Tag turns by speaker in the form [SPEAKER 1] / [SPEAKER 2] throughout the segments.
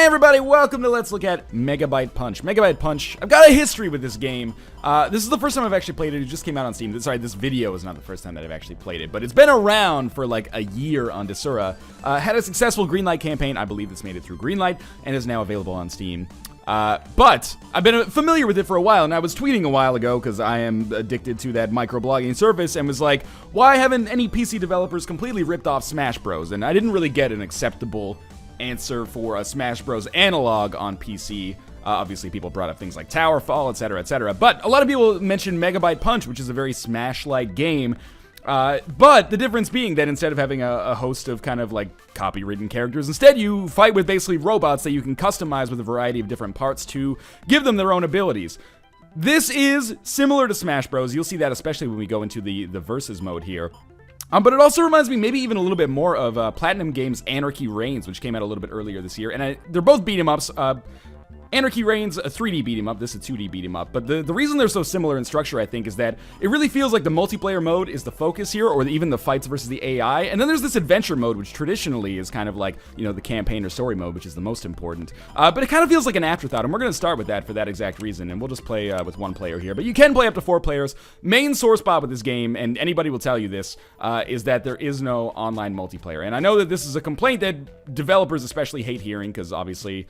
[SPEAKER 1] everybody, welcome to Let's Look at Megabyte Punch. Megabyte Punch, I've got a history with this game. This is the first time I've actually played it. It just came out on Steam. Sorry, this video is not the first time that I've actually played it, but it's been around for like a year on Desura. Had a successful Greenlight campaign. I believe it's made it through Greenlight and is now available on Steam. But I've been familiar with it for a while, and I was tweeting a while ago because I am addicted to that microblogging service and was like, why haven't any PC developers completely ripped off Smash Bros? And I didn't really get an acceptable answer for a Smash Bros analog on PC. Obviously, people brought up things like Towerfall, etc., etc. But a lot of people mentioned Megabyte Punch, which is a very Smash-like game. But the difference being that instead of having a host of kind of like copywritten characters, instead you fight with basically robots that you can customize with a variety of different parts to give them their own abilities. This is similar to Smash Bros. You'll see that especially when we go into the versus mode here. But it also reminds me maybe even a little bit more of Platinum Games' Anarchy Reigns, which came out a little bit earlier this year. And they're both beat-em-ups. Anarchy Reigns, a 3D beat-em-up, this is a 2D beat-em-up, but the reason they're so similar in structure, I think, is that it really feels like the multiplayer mode is the focus here, or even the fights versus the AI, and then there's this adventure mode, which traditionally is kind of like, you know, the campaign or story mode, which is the most important, but it kind of feels like an afterthought, and we're going to start with that for that exact reason, and we'll just play with one player here, but you can play up to 4 players. Main sore spot with this game, and anybody will tell you this, is that there is no online multiplayer, and I know that this is a complaint that developers especially hate hearing, because obviously,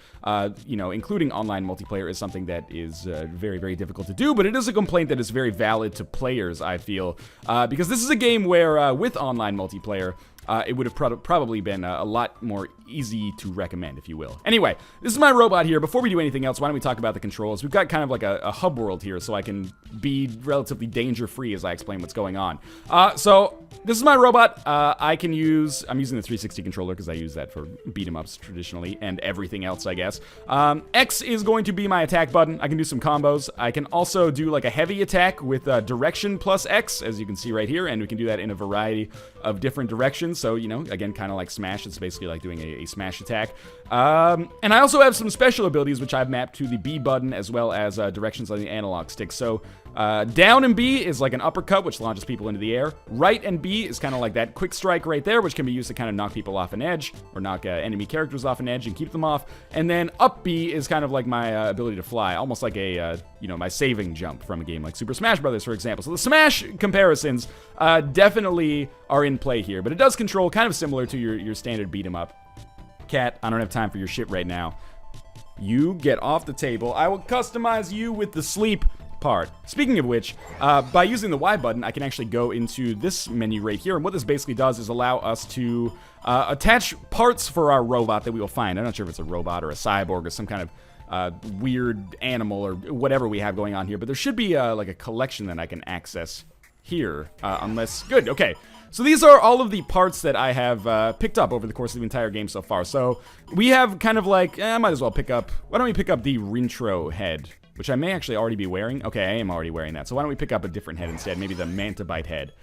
[SPEAKER 1] you know, including online multiplayer is something that is very, very difficult to do, but it is a complaint that is very valid to players, I feel, because this is a game where, with online multiplayer, it would have probably been a lot more easy to recommend, if you will. Anyway, this is my robot here. Before we do anything else, why don't we talk about the controls? We've got kind of like a hub world here, so I can be relatively danger-free as I explain what's going on. So this is my robot. I'm using the 360 controller because I use that for beat-em-ups traditionally and everything else, I guess. X is going to be my attack button. I can do some combos. I can also do like a heavy attack with direction plus X, as you can see right here, and we can do that in a variety of different directions. So, you know, again, kind of like Smash. It's basically like doing a Smash attack. And I also have some special abilities, which I've mapped to the B button as well as directions on the analog stick. So, down and B is like an uppercut, which launches people into the air. Right and B is kind of like that quick strike right there, which can be used to kind of knock people off an edge, or knock enemy characters off an edge and keep them off. And then up B is kind of like my ability to fly, almost like a, you know, my saving jump from a game like Super Smash Bros., for example. So the Smash comparisons definitely are in play here, but it does control kind of similar to your standard beat 'em up. Cat, I don't have time for your shit right now. You get off the table. I will customize you with the sleep part. Speaking of which, by using the Y button, I can actually go into this menu right here, and what this basically does is allow us to attach parts for our robot that we will find. I'm not sure if it's a robot or a cyborg or some kind of weird animal or whatever we have going on here, but there should be like a collection that I can access here, unless... Good, okay. So these are all of the parts that I have picked up over the course of the entire game so far. So we have kind of like, I might as well pick up, why don't we pick up the Rintro head, which I may actually already be wearing. Okay, I am already wearing that. So why don't we pick up a different head instead, maybe the Megabyte head.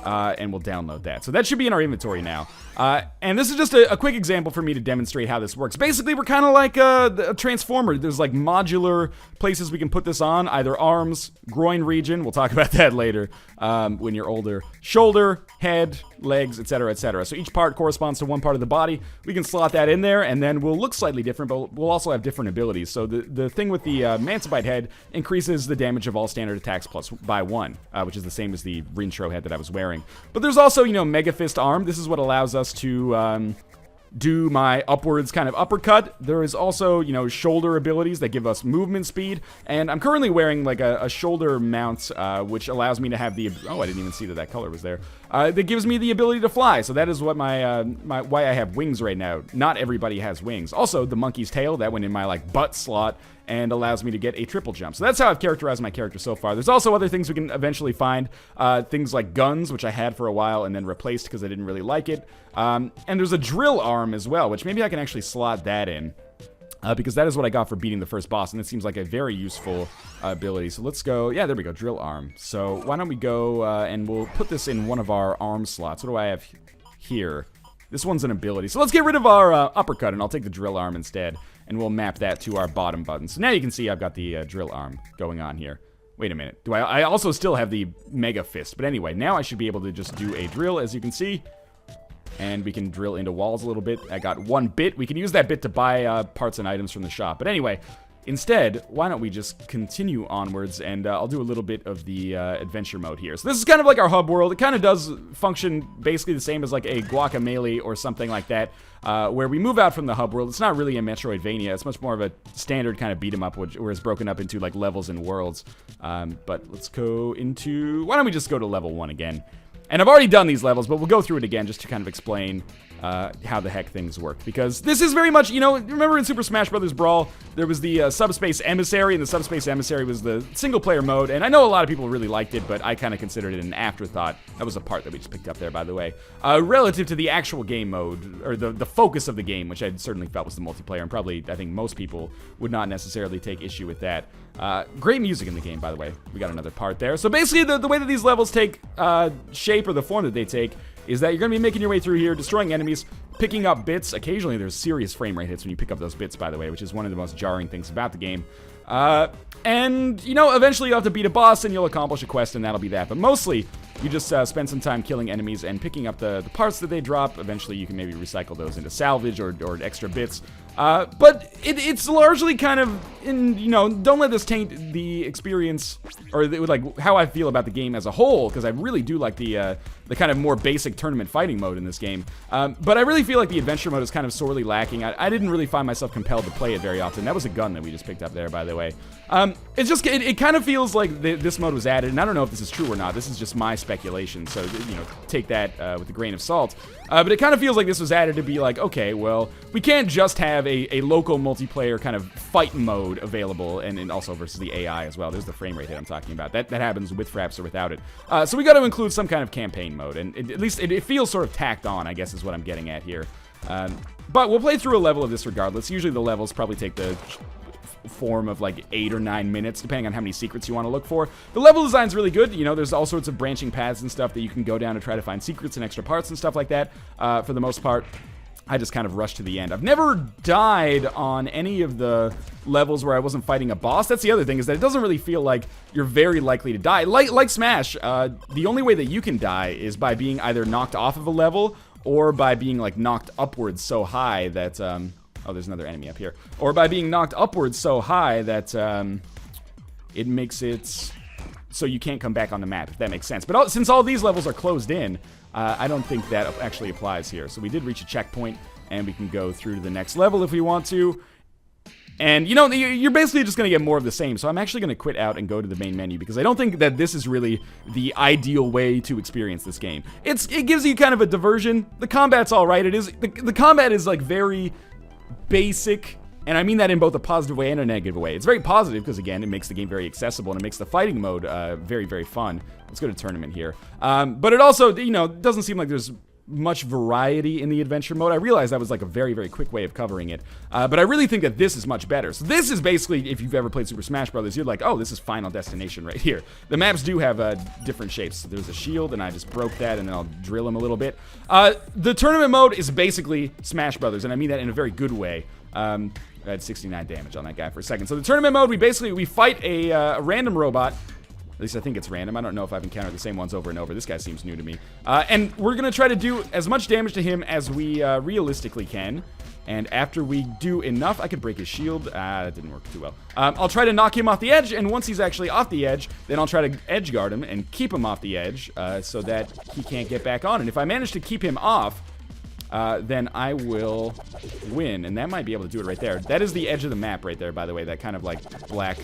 [SPEAKER 1] And we'll download that. So that should be in our inventory now. And this is just a quick example for me to demonstrate how this works. Basically, we're kind of like a transformer. There's like modular places we can put this on, either arms, groin region, we'll talk about that later when you're older, shoulder, head, legs, etc., etc. So each part corresponds to one part of the body. We can slot that in there, and then we'll look slightly different, but we'll also have different abilities. So the thing with the Megabyte head increases the damage of all standard attacks by 1, which is the same as the Rintro head that I was wearing. But there's also, you know, Mega Fist arm. This is what allows us to do my upwards kind of uppercut. There is also, you know, shoulder abilities that give us movement speed, and I'm currently wearing like a shoulder mount, which allows me to have the, oh, I didn't even see that color was there, that gives me the ability to fly. So that is what my why I have wings right now. Not everybody has wings. Also, the monkey's tail, that went in my like butt slot and allows me to get a triple jump. So that's how I've characterized my character so far. There's also other things we can eventually find, things like guns, which I had for a while and then replaced because I didn't really like it. And there's a drill arm as well, which maybe I can actually slot that in, because that is what I got for beating the first boss, and it seems like a very useful ability. So let's go, yeah, there we go, drill arm. So why don't we go, and we'll put this in one of our arm slots. What do I have here? This one's an ability. So let's get rid of our uppercut, and I'll take the drill arm instead, and we'll map that to our bottom button. So now you can see I've got the drill arm going on here. Wait a minute. Do I also still have the Mega Fist, but anyway, now I should be able to just do a drill, as you can see. And we can drill into walls a little bit. I got 1 bit. We can use that bit to buy parts and items from the shop. But anyway, instead, why don't we just continue onwards, and I'll do a little bit of the adventure mode here. So this is kind of like our hub world. It kind of does function basically the same as like a Guacamelee or something like that, where we move out from the hub world. It's not really a Metroidvania. It's much more of a standard kind of beat 'em up, where it's broken up into like levels and worlds. But let's go into... Why don't we just go to level 1 again? And I've already done these levels, but we'll go through it again just to kind of explain how the heck things work. Because this is very much, you know, remember in Super Smash Bros. Brawl, there was the Subspace Emissary, and the Subspace Emissary was the single-player mode, and I know a lot of people really liked it, but I kind of considered it an afterthought. That was a part that we just picked up there, by the way. Relative to the actual game mode, or the focus of the game, which I certainly felt was the multiplayer, and probably, I think most people would not necessarily take issue with that. Great music in the game, by the way. We got another part there. So basically, the way that these levels take shape, or the form that they take, is that you're going to be making your way through here, destroying enemies, picking up bits. Occasionally, there's serious frame rate hits when you pick up those bits, by the way, which is one of the most jarring things about the game. And, you know, eventually you'll have to beat a boss, and you'll accomplish a quest, and that'll be that. But mostly, you just spend some time killing enemies and picking up the parts that they drop. Eventually, you can maybe recycle those into salvage or extra bits. But it's largely kind of, you know, don't let this taint the experience, or like how I feel about the game as a whole, because I really do like the kind of more basic tournament fighting mode in this game. But I really feel like the adventure mode is kind of sorely lacking. I didn't really find myself compelled to play it very often. That was a gun that we just picked up there, by the way. It's just, it kind of feels like this mode was added, and I don't know if this is true or not. This is just my speculation, so, you know, take that with a grain of salt. But it kind of feels like this was added to be like, okay, well, we can't just have a local multiplayer kind of fight mode available, and also versus the AI as well. There's the frame rate hit I'm talking about. That happens with Fraps or without it. So we got to include some kind of campaign mode, and at least it feels sort of tacked on, I guess is what I'm getting at here. But we'll play through a level of this regardless. Usually the levels probably take the form of like 8 or 9 minutes, depending on how many secrets you want to look for. The level design's really good. You know, there's all sorts of branching paths and stuff that you can go down to try to find secrets and extra parts and stuff like that. For the most part, I just kind of rushed to the end. I've never died on any of the levels where I wasn't fighting a boss. That's the other thing, is that it doesn't really feel like you're very likely to die. Like Smash, the only way that you can die is by being either knocked off of a level, or by being like knocked upwards so high that oh, there's another enemy up here. Or by being knocked upwards so high that it makes it so you can't come back on the map, if that makes sense. But since all these levels are closed in, I don't think that actually applies here. So we did reach a checkpoint, and we can go through to the next level if we want to. And, you know, you're basically just going to get more of the same. So I'm actually going to quit out and go to the main menu, because I don't think that this is really the ideal way to experience this game. It gives you kind of a diversion. The combat's all right. It is the combat is like very basic, and I mean that in both a positive way and a negative way. It's very positive because, again, it makes the game very accessible, and it makes the fighting mode very, very fun. Let's go to tournament here. But it also, you know, doesn't seem like there's much variety in the adventure mode. I realize that was like a very, very quick way of covering it. But I really think that this is much better. So this is basically, if you've ever played Super Smash Bros., you're like, oh, this is Final Destination right here. The maps do have different shapes. So there's a shield, and I just broke that, and then I'll drill him a little bit. The tournament mode is basically Smash Bros., and I mean that in a very good way. I had 69 damage on that guy for a second. So the tournament mode, we fight a random robot. At least I think it's random. I don't know if I've encountered the same ones over and over. This guy seems new to me. And we're going to try to do as much damage to him as we realistically can. And after we do enough, I could break his shield. That didn't work too well. I'll try to knock him off the edge, and once he's actually off the edge, then I'll try to edge guard him and keep him off the edge so that he can't get back on. And if I manage to keep him off, then I will win, and that might be able to do it right there. That is the edge of the map right there, by the way, that kind of like black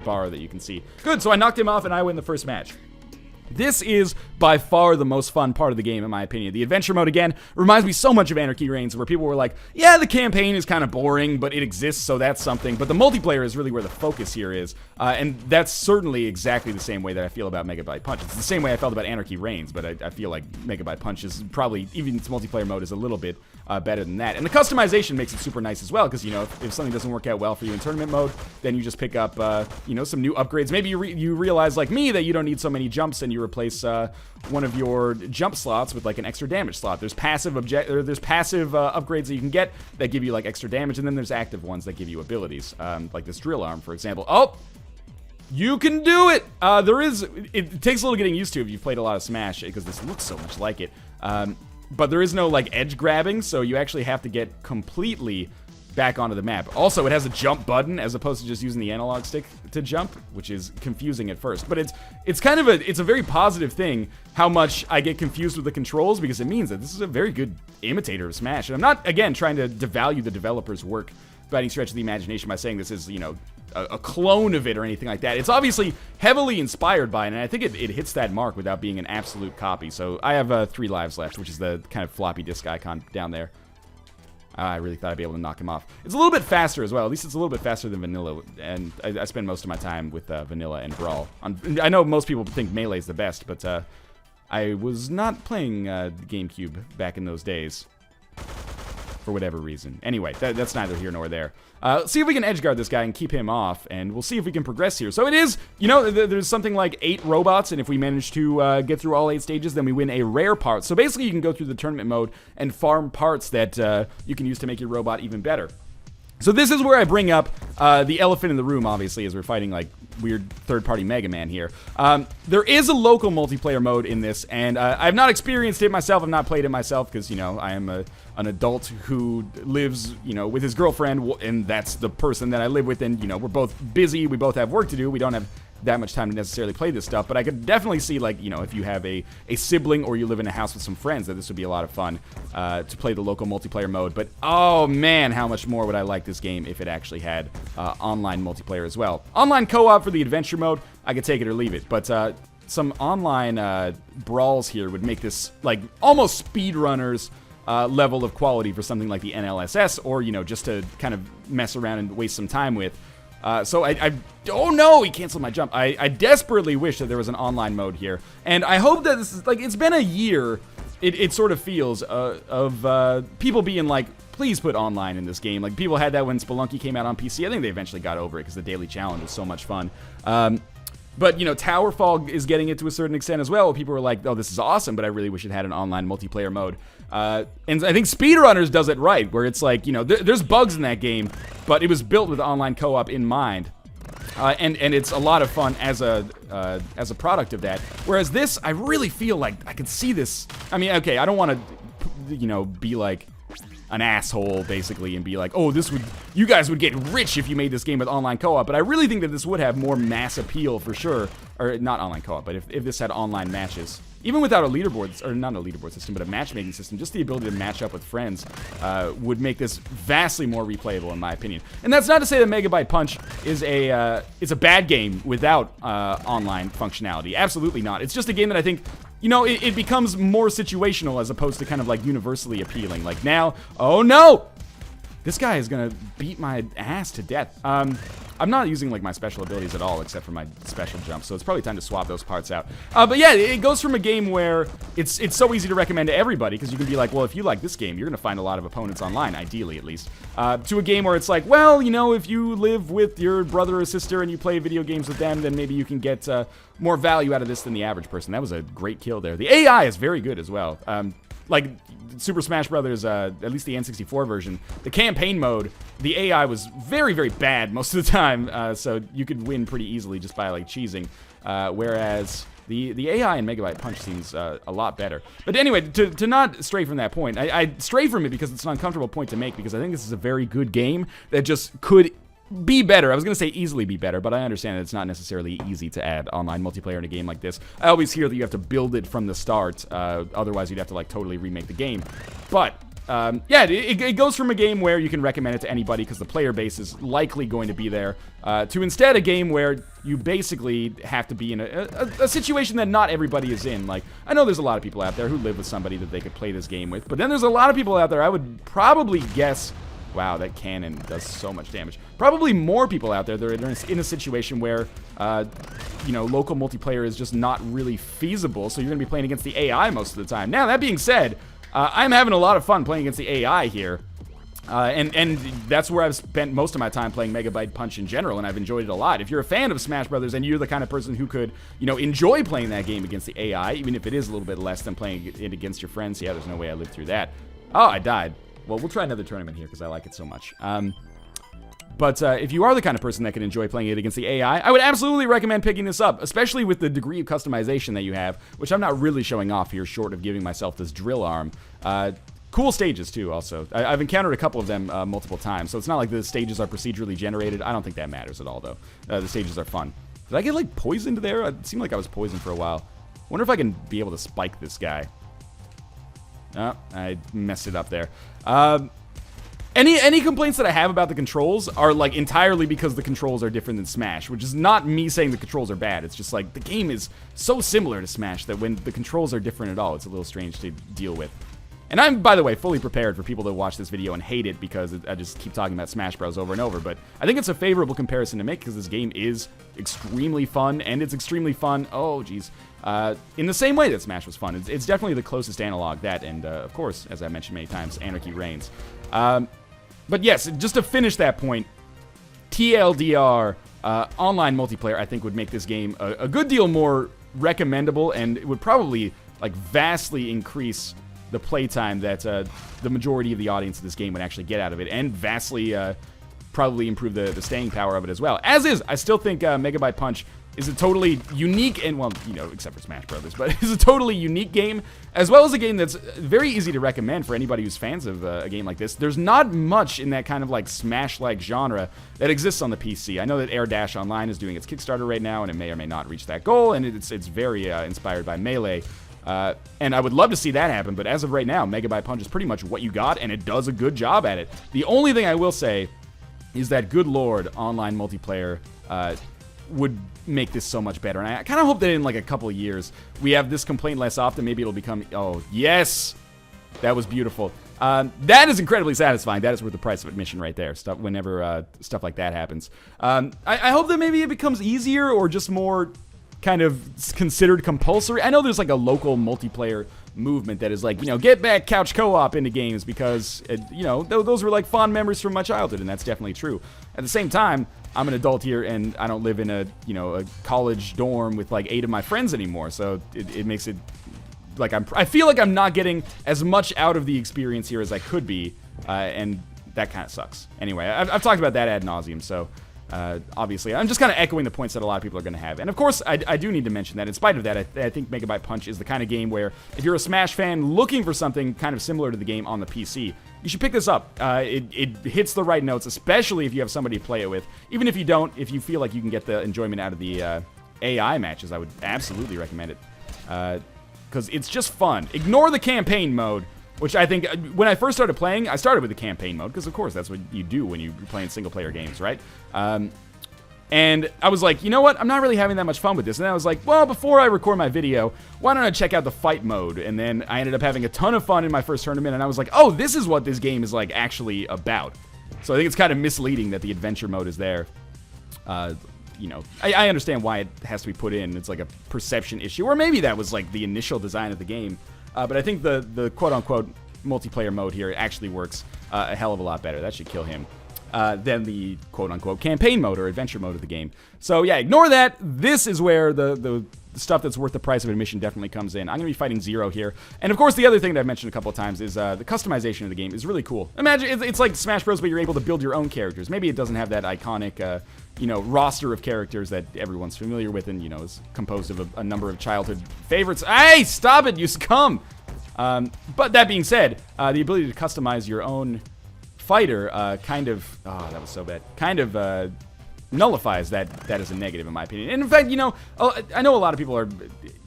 [SPEAKER 1] bar that you can see. Good, so I knocked him off, and I win the first match. This is by far the most fun part of the game, in my opinion. The adventure mode, again, reminds me so much of Anarchy Reigns, where people were like, yeah, the campaign is kind of boring, but it exists, so that's something. But the multiplayer is really where the focus here is. And that's certainly exactly the same way that I feel about Megabyte Punch. It's the same way I felt about Anarchy Reigns, but I feel like Megabyte Punch is probably, even its multiplayer mode is a little bit better than that. And the customization makes it super nice as well, because, you know, if something doesn't work out well for you in tournament mode, then you just pick up, you know, some new upgrades. Maybe you realize, like me, that you don't need so many jumps, and you replace one of your jump slots with like an extra damage slot. There's passive upgrades that you can get that give you like extra damage, and then there's active ones that give you abilities, like this drill arm, for example. Oh, you can do it. It takes a little getting used to if you've played a lot of Smash, because this looks so much like it. but there is no, like, edge grabbing, so you actually have to get completely back onto the map. Also, it has a jump button as opposed to just using the analog stick to jump, which is confusing at first. But it's kind of a very positive thing how much I get confused with the controls, because it means that this is a very good imitator of Smash. And I'm not, again, trying to devalue the developer's work by any stretch of the imagination by saying this is, you know, a clone of it or anything like that. It's obviously heavily inspired by it, and I think it hits that mark without being an absolute copy. So I have 3 lives left, which is the kind of floppy disk icon down there. I really thought I'd be able to knock him off. It's a little bit faster as well. At least it's a little bit faster than Vanilla, and I spend most of my time with Vanilla and Brawl. I know most people think Melee's the best, but I was not playing the GameCube back in those days. For whatever reason. Anyway, that's neither here nor there. See if we can edgeguard this guy and keep him off, and we'll see if we can progress here. So it is, you know, there's something like 8 robots, and if we manage to get through all 8 stages, then we win a rare part. So basically, you can go through the tournament mode and farm parts that you can use to make your robot even better. So this is where I bring up the elephant in the room, obviously, as we're fighting, like, weird third-party Mega Man here. There is a local multiplayer mode in this, and I've not experienced it myself. I've not played it myself because, you know, I am an adult who lives, you know, with his girlfriend, and that's the person that I live with, and, you know, we're both busy. We both have work to do. We don't have that much time to necessarily play this stuff, but I could definitely see, like, you know, if you have a sibling or you live in a house with some friends, that this would be a lot of fun to play the local multiplayer mode. But oh man, how much more would I like this game if it actually had online multiplayer as well. Online co-op for the adventure mode, I could take it or leave it, but some online brawls here would make this like almost speedrunners level of quality for something like the NLSS, or, you know, just to kind of mess around and waste some time with. So oh no, he canceled my jump. I desperately wish that there was an online mode here. And I hope that this is, like, it's been a year, it sort of feels, of people being like, please put online in this game. Like, people had that when Spelunky came out on PC. I think they eventually got over it because the daily challenge was so much fun. But, you know, Towerfall is getting it to a certain extent as well. People were like, oh, this is awesome, but I really wish it had an online multiplayer mode. And I think Speedrunners does it right, where it's like, you know, there's bugs in that game, but it was built with online co-op in mind. And it's a lot of fun as a product of that. Whereas this, I really feel like I could see this. I mean, okay, I don't want to, you know, be like an asshole, basically, and be like, oh, you guys would get rich if you made this game with online co-op, but I really think that this would have more mass appeal for sure. Or not online co-op, but if this had online matches. Even without a leaderboard, or not a leaderboard system, but a matchmaking system, just the ability to match up with friends would make this vastly more replayable, in my opinion. And that's not to say that Megabyte Punch is it's a bad game without online functionality. Absolutely not. It's just a game that I think, you know, it becomes more situational as opposed to kind of like universally appealing. Like now, oh no! This guy is gonna beat my ass to death. I'm not using like my special abilities at all, except for my special jump, so it's probably time to swap those parts out. But yeah, it goes from a game where it's so easy to recommend to everybody, because you can be like, well, if you like this game, you're gonna find a lot of opponents online, ideally at least, to a game where it's like, well, you know, if you live with your brother or sister and you play video games with them, then maybe you can get more value out of this than the average person. That was a great kill there. The AI is very good as well. Like Super Smash Brothers, at least the N64 version, the campaign mode, the AI was very, very bad most of the time, so you could win pretty easily just by like cheesing, whereas the AI in Megabyte Punch seems a lot better. But anyway, to not stray from that point, I stray from it because it's an uncomfortable point to make, because I think this is a very good game that just could be better. I was going to say easily be better, but I understand that it's not necessarily easy to add online multiplayer in a game like this. I always hear that you have to build it from the start, otherwise you'd have to like totally remake the game. But yeah, it goes from a game where you can recommend it to anybody because the player base is likely going to be there, to instead a game where you basically have to be in a situation that not everybody is in. Like, I know there's a lot of people out there who live with somebody that they could play this game with, but then there's a lot of people out there, I would probably guess, wow, that cannon does so much damage. Probably more people out there that are in a situation where, you know, local multiplayer is just not really feasible, so you're going to be playing against the AI most of the time. Now, that being said, I'm having a lot of fun playing against the AI here, and that's where I've spent most of my time playing Megabyte Punch in general, and I've enjoyed it a lot. If you're a fan of Smash Brothers and you're the kind of person who could, you know, enjoy playing that game against the AI, even if it is a little bit less than playing it against your friends, yeah, there's no way I lived through that. Oh, I died. Well, we'll try another tournament here because I like it so much. But if you are the kind of person that can enjoy playing it against the AI, I would absolutely recommend picking this up, especially with the degree of customization that you have, which I'm not really showing off here, short of giving myself this drill arm. Cool stages, too, also. I've encountered a couple of them multiple times, so it's not like the stages are procedurally generated. I don't think that matters at all, though. The stages are fun. Did I get, like, poisoned there? It seemed like I was poisoned for a while. Wonder if I can be able to spike this guy. Oh, I messed it up there. Any complaints that I have about the controls are, like, entirely because the controls are different than Smash, which is not me saying the controls are bad. It's just, like, the game is so similar to Smash that when the controls are different at all, it's a little strange to deal with. And I'm, by the way, fully prepared for people to watch this video and hate it because I just keep talking about Smash Bros. Over and over, but I think it's a favorable comparison to make because this game is extremely fun, and it's extremely fun, oh, geez, in the same way that Smash was fun. It's definitely the closest analog, that, and, of course, as I mentioned many times, Anarchy reigns. But yes, just to finish that point, TLDR, online multiplayer, I think would make this game a good deal more recommendable, and it would probably, like, vastly increase the playtime that the majority of the audience of this game would actually get out of it, and vastly probably improve the staying power of it as well. As is, I still think Megabyte Punch is a totally unique, and, well, you know, except for Smash Brothers, but is a totally unique game, as well as a game that's very easy to recommend for anybody who's fans of a game like this. There's not much in that kind of, like, Smash-like genre that exists on the PC. I know that Air Dash Online is doing its Kickstarter right now, and it may or may not reach that goal, and it's very inspired by Melee. And I would love to see that happen, but as of right now, Megabyte Punch is pretty much what you got, and it does a good job at it. The only thing I will say is that, good lord, online multiplayer would make this so much better. And I kind of hope that in, like, a couple of years, we have this complaint less often. Maybe it'll become, oh, yes! That was beautiful. That is incredibly satisfying. That is worth the price of admission right there, whenever stuff like that happens. I hope that maybe it becomes easier or just more kind of considered compulsory. I know there's, like, a local multiplayer movement that is like, you know, get back couch co-op into games because, you know, those were, like, fond memories from my childhood, and that's definitely true. At the same time, I'm an adult here, and I don't live in a, you know, a college dorm with, like, 8 of my friends anymore, so it makes it like I feel like I'm not getting as much out of the experience here as I could be, and that kind of sucks. Anyway, I've talked about that ad nauseum, so obviously, I'm just kind of echoing the points that a lot of people are going to have. And of course, I do need to mention that in spite of that, I think Megabyte Punch is the kind of game where if you're a Smash fan looking for something kind of similar to the game on the PC, you should pick this up. It hits the right notes, especially if you have somebody to play it with. Even if you don't, if you feel like you can get the enjoyment out of the AI matches, I would absolutely recommend it. Because it's just fun. Ignore the campaign mode, which I think, when I first started playing, I started with the campaign mode, because of course that's what you do when you're playing single-player games, right? And I was like, you know what, I'm not really having that much fun with this. And I was like, well, before I record my video, why don't I check out the fight mode? And then I ended up having a ton of fun in my first tournament, and I was like, oh, this is what this game is, like, actually about. So I think it's kind of misleading that the adventure mode is there. You know, I understand why it has to be put in. It's like a perception issue, or maybe that was, like, the initial design of the game. But I think the quote-unquote multiplayer mode here actually works a hell of a lot better. That should kill him. Than the quote-unquote campaign mode or adventure mode of the game. So yeah, ignore that. This is where the stuff that's worth the price of admission definitely comes in. I'm going to be fighting Zero here. And of course, the other thing that I've mentioned a couple of times is the customization of the game is really cool. Imagine, it's like Smash Bros, but you're able to build your own characters. Maybe it doesn't have that iconic, you know, roster of characters that everyone's familiar with and, you know, is composed of a number of childhood favorites. Hey, stop it, you scum! But that being said, the ability to customize your own fighter kind of, oh, that was so bad, kind of nullifies that as a negative in my opinion. And in fact, you know, I know a lot of people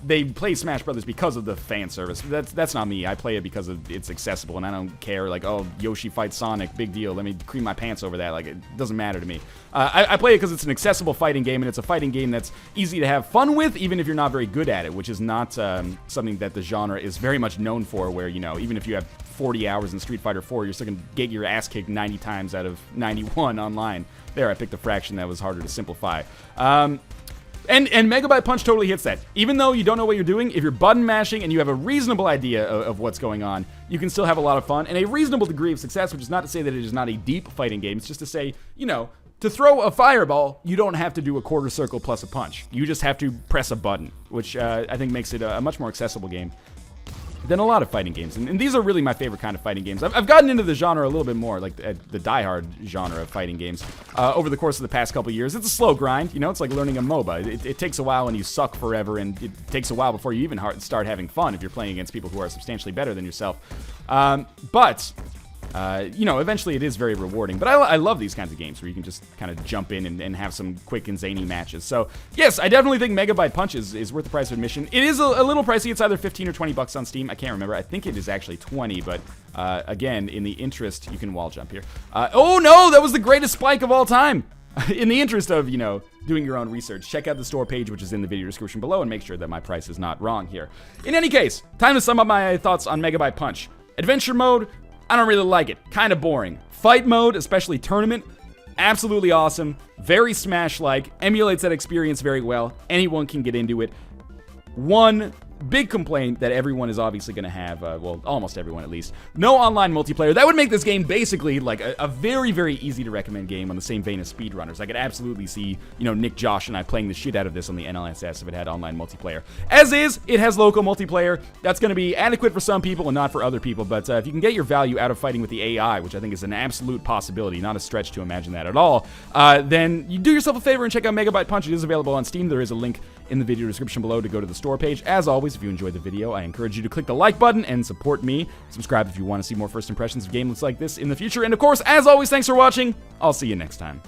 [SPEAKER 1] they play Smash Brothers because of the fan service. That's not me. I play it because it's accessible, and I don't care, like, oh, Yoshi fights Sonic, big deal, let me cream my pants over that, like, it doesn't matter to me. I play it because it's an accessible fighting game, and it's a fighting game that's easy to have fun with, even if you're not very good at it, which is not something that the genre is very much known for, where, you know, even if you have 40 hours in Street Fighter 4, you're still gonna get your ass kicked 90 times out of 91 online. There, I picked a fraction that was harder to simplify. And Megabyte Punch totally hits that. Even though you don't know what you're doing, if you're button mashing and you have a reasonable idea of what's going on, you can still have a lot of fun and a reasonable degree of success, which is not to say that it is not a deep fighting game. It's just to say, you know, to throw a fireball, you don't have to do a quarter circle plus a punch. You just have to press a button, which I think makes it a much more accessible game. than a lot of fighting games. And these are really my favorite kind of fighting games. I've gotten into the genre a little bit more, like the die-hard genre of fighting games, over the course of the past couple years. It's a slow grind, you know, it's like learning a MOBA. It takes a while and you suck forever, and it takes a while before you even start having fun if you're playing against people who are substantially better than yourself. You know, eventually it is very rewarding. But I love these kinds of games where you can just kind of jump in and have some quick and zany matches. So, yes, I definitely think Megabyte Punch is worth the price of admission. It is a little pricey. It's either 15 or 20 bucks on Steam. I can't remember. I think it is actually 20, but again, in the interest, you can wall jump here. Oh no, that was the greatest spike of all time. In the interest of, you know, doing your own research, check out the store page, which is in the video description below, and make sure that my price is not wrong here. In any case, time to sum up my thoughts on Megabyte Punch. Adventure mode, I don't really like it. Kind of boring. Fight mode, especially tournament, absolutely awesome. Very Smash-like. Emulates that experience very well. Anyone can get into it. One big complaint that everyone is obviously going to have, well, almost everyone at least, no online multiplayer. That would make this game basically like a very, very easy to recommend game on the same vein as speedrunners. I could absolutely see, you know, Nick, Josh, and I playing the shit out of this on the NLSS if it had online multiplayer. As is, it has local multiplayer. That's going to be adequate for some people and not for other people, but if you can get your value out of fighting with the AI, which I think is an absolute possibility, not a stretch to imagine that at all, then you do yourself a favor and check out Megabyte Punch. It is available on Steam. There is a link in the video description below to go to the store page. As always, if you enjoyed the video, I encourage you to click the like button and support me. Subscribe if you want to see more first impressions of games like this in the future. And of course, as always, thanks for watching. I'll see you next time.